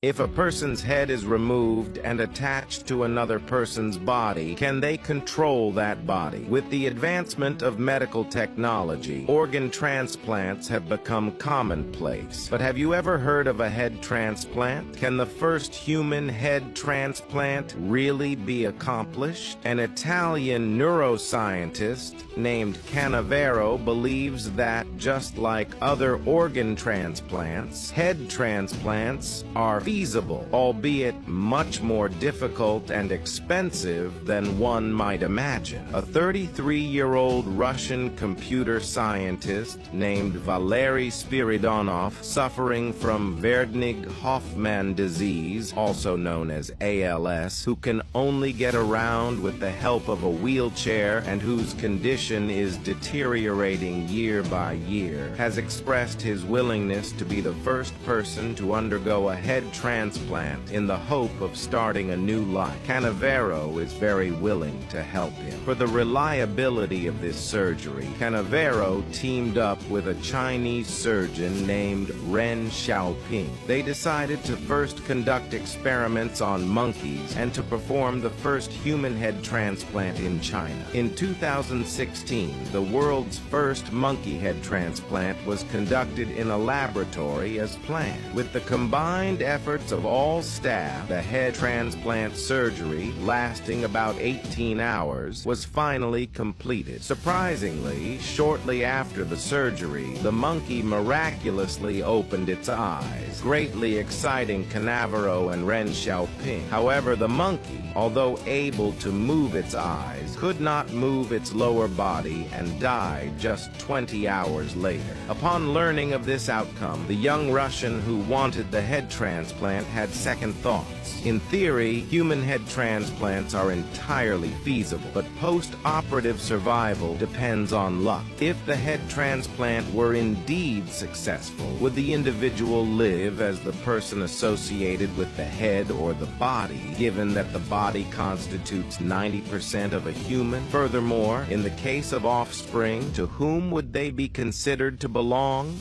If a person's head is removed and attached to another person's body, can they control that body? With the advancement of medical technology, organ transplants have become commonplace. But have you ever heard of a head transplant? Can the first human head transplant really be accomplished? An Italian neuroscientist named Canavero believes that, just like other organ transplants, head transplants are feasible, albeit much more difficult and expensive than one might imagine. A 33-year-old Russian computer scientist named Valery Spiridonov, suffering from Verdnig-Hoffmann disease, also known as ALS, who can only get around with the help of a wheelchair and whose condition is deteriorating year by year, has expressed his willingness to be the first person to undergo a head transplant in the hope of starting a new life. Canavero is very willing to help him. For the reliability of this surgery, Canavero teamed up with a Chinese surgeon named Ren Xiaoping. They decided to first conduct experiments on monkeys and to perform the first human head transplant in China. In 2016, the world's first monkey head transplant was conducted in a laboratory as planned. With the combined efforts of all staff, the head transplant surgery, lasting about 18 hours, was finally completed. Surprisingly, shortly after the surgery, the monkey miraculously opened its eyes, greatly exciting Canavero and Ren Xiaoping. However, the monkey, although able to move its eyes, could not move its lower body and died just 20 hours later. Upon learning of this outcome, the young Russian who wanted the head transplant had second thoughts. In theory, human head transplants are entirely feasible, but post-operative survival depends on luck. If the head transplant were indeed successful, would the individual live as the person associated with the head or the body, given that the body constitutes 90% of a human? Furthermore, in the case of offspring, to whom would they be considered to belong?